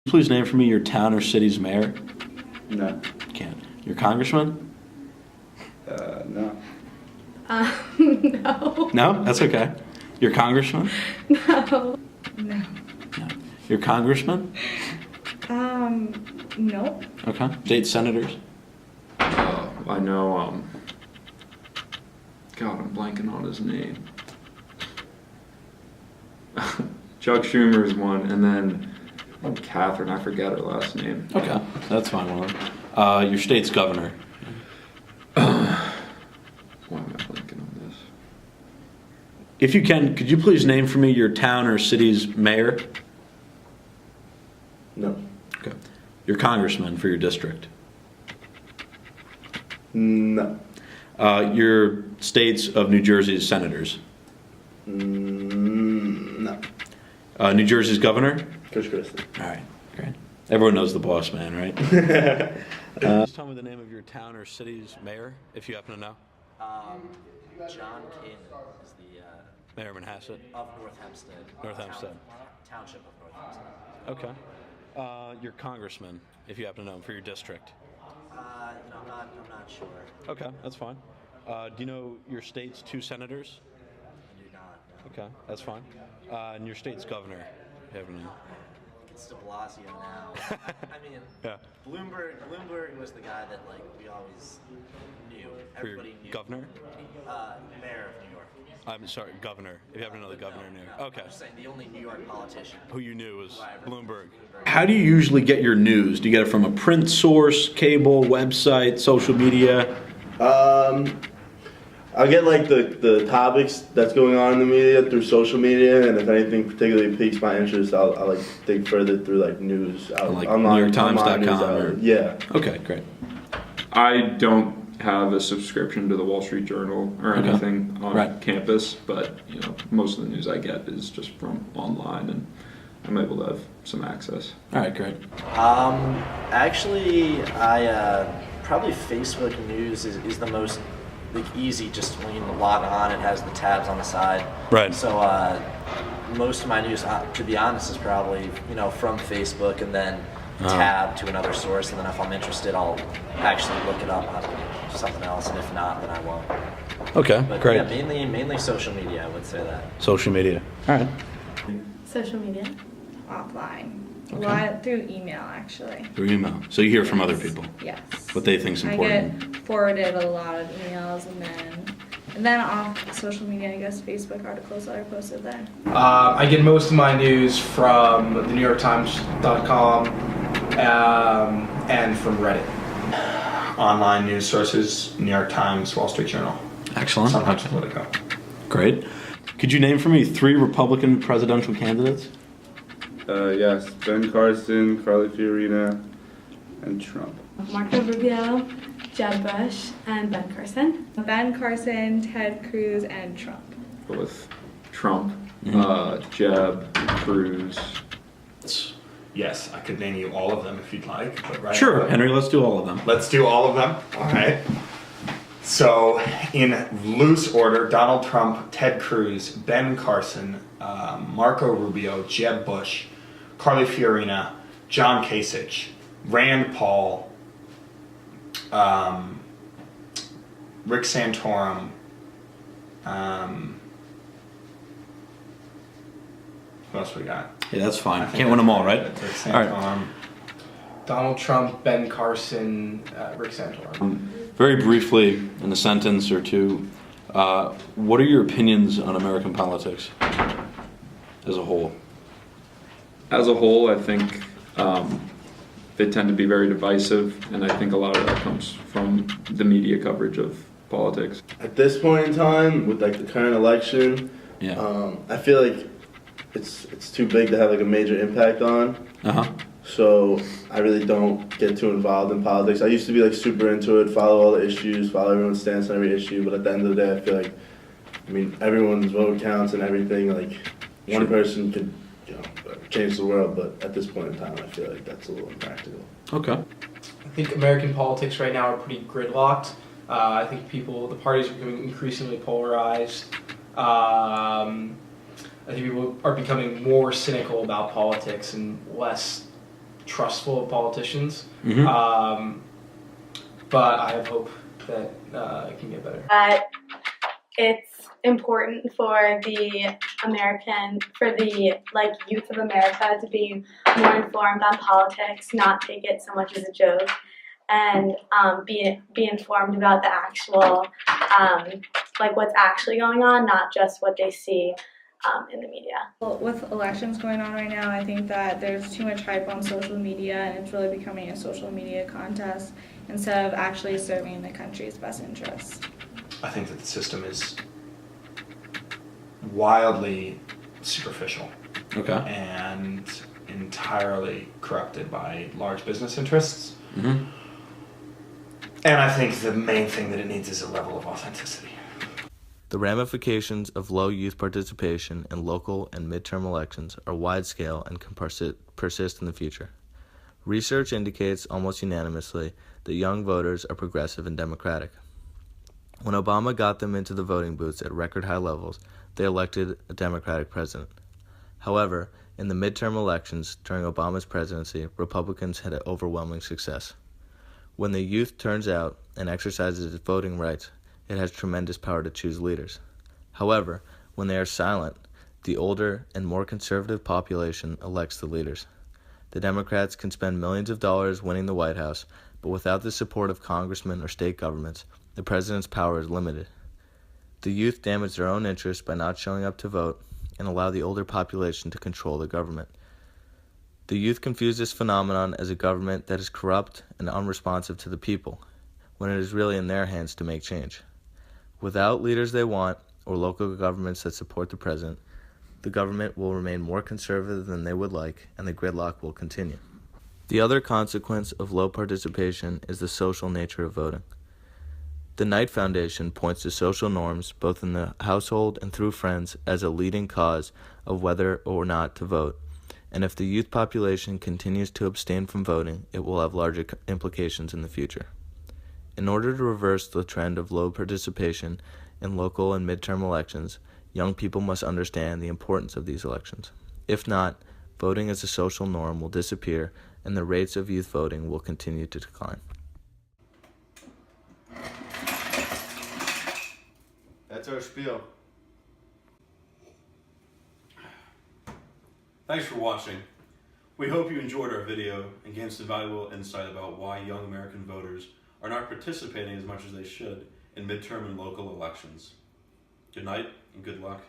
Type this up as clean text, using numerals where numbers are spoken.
Please name for me your town or city's mayor. No. Can't. Your congressman? No. No. No? That's okay. Your congressman? No. No. No. Your congressman? Nope. Okay. State senators? I know, God, I'm blanking on his name. Chuck Schumer's one, and then Catherine, I forget her last name. Okay. That's fine. One. Your state's governor? Why am I blanking on this? If you can, could you please name for me your town or city's mayor? No. Okay. Your congressman for your district? No. Your states of New Jersey's senators? No. New Jersey's governor? Coach Christie. All right, great. Everyone knows the boss man, right? Just tell me the name of your town or city's mayor, if you happen to know. John King is the Mayor Manhasset? of North Hempstead. North Hempstead. Township of North Hempstead. Okay. Your congressman, if you happen to know him, for your district. I'm not sure. Okay, that's fine. Do you know your state's two senators? I do not. No. Okay, that's fine. And your state's governor, if you happen to know. It's De Blasio now. I mean, Yeah. Bloomberg was the guy that we always knew. For your Everybody knew. governor? Mayor of New York. I'm sorry, governor. If you happen to know the governor in New York. No, Okay. I'm just saying the only New York politician. Who you knew was Right. Bloomberg. How do you usually get your news? Do you get it from a print source, cable, website, social media? I get the topics that's going on in the media through social media, and if anything particularly piques my interest, I'll dig further through news out Like online, NewYorkTimes.com news or- yeah. Okay, great. I don't have a subscription to the Wall Street Journal or Okay. anything on Right. campus, but most of the news I get is just from online, and I'm able to have some access. All right, great. Actually, I probably Facebook News is the most easy. Just when you log on, it has the tabs on the side. Right. So most of my news, to be honest, is probably from Facebook and then tab to another source, and then if I'm interested, I'll actually look it up on something else, and if not, then I won't. Okay, But great. yeah, mainly social media, I would say that. Social media. All right. Social media. Offline. Okay. A lot through email, actually. Through email. So you hear from other people Yes. what they think's important. I get forwarded a lot of emails, and then off social media, I guess Facebook articles that are posted there. I get most of my news from the NewYorkTimes.com and from Reddit. Online news sources, New York Times, Wall Street Journal, Excellent. sometimes Politico. Great. Could you name for me 3 Republican presidential candidates? Yes, Ben Carson, Carly Fiorina, and Trump. Marco Rubio, Jeb Bush, and Ben Carson. Ben Carson, Ted Cruz, and Trump. Go with Trump, Mm-hmm. Jeb, Cruz. Yes, I could name you all of them if you'd like. But right Sure, Henry, let's do all of them. Let's do all of them. All right. So, in loose order, Donald Trump, Ted Cruz, Ben Carson, Marco Rubio, Jeb Bush, Carly Fiorina, John Kasich, Rand Paul, Rick Santorum, who else we got? Yeah, that's fine. I think Can't win them all, right? Rick All right. Santorum. Donald Trump, Ben Carson, Rick Santorum. Very briefly, in a sentence or two, what are your opinions on American politics as a whole? As a whole, I think they tend to be very divisive, and I think a lot of that comes from the media coverage of politics. At this point in time, with the current election, Yeah. I feel like it's too big to have a major impact on. Uh-huh. So I really don't get too involved in politics. I used to be super into it, follow all the issues, follow everyone's stance on every issue. But at the end of the day, I feel like, everyone's vote counts and everything. One person could, change the world. But at this point in time, I feel like that's a little impractical. Okay. I think American politics right now are pretty gridlocked. I think the parties are becoming increasingly polarized. I think people are becoming more cynical about politics and less trustful of politicians. Mhm. But I have hope that it can get better. That it's important for the youth of America to be more informed on politics, not take it so much as a joke, and be informed about the actual what's actually going on, not just what they see in the media. Well, with elections going on right now, I think that there's too much hype on social media, and it's really becoming a social media contest instead of actually serving the country's best interests. I think that the system is wildly superficial Okay. and entirely corrupted by large business interests. Mm-hmm. And I think the main thing that it needs is a level of authenticity. The ramifications of low youth participation in local and midterm elections are wide-scale and can persist in the future. Research indicates almost unanimously that young voters are progressive and democratic. When Obama got them into the voting booths at record high levels, they elected a Democratic president. However, in the midterm elections during Obama's presidency, Republicans had overwhelming success. When the youth turns out and exercises its voting rights, it has tremendous power to choose leaders. However, when they are silent, the older and more conservative population elects the leaders. The Democrats can spend millions of dollars winning the White House, but without the support of congressmen or state governments, the president's power is limited. The youth damage their own interests by not showing up to vote and allow the older population to control the government. The youth confuse this phenomenon as a government that is corrupt and unresponsive to the people, when it is really in their hands to make change. Without leaders they want, or local governments that support the president, the government will remain more conservative than they would like, and the gridlock will continue. The other consequence of low participation is the social nature of voting. The Knight Foundation points to social norms, both in the household and through friends, as a leading cause of whether or not to vote. And if the youth population continues to abstain from voting, it will have larger implications in the future. In order to reverse the trend of low participation in local and midterm elections, young people must understand the importance of these elections. If not, voting as a social norm will disappear and the rates of youth voting will continue to decline. That's our spiel. Thanks for watching. We hope you enjoyed our video and gained some valuable insight about why young American voters are not participating as much as they should in midterm and local elections. Good night and good luck.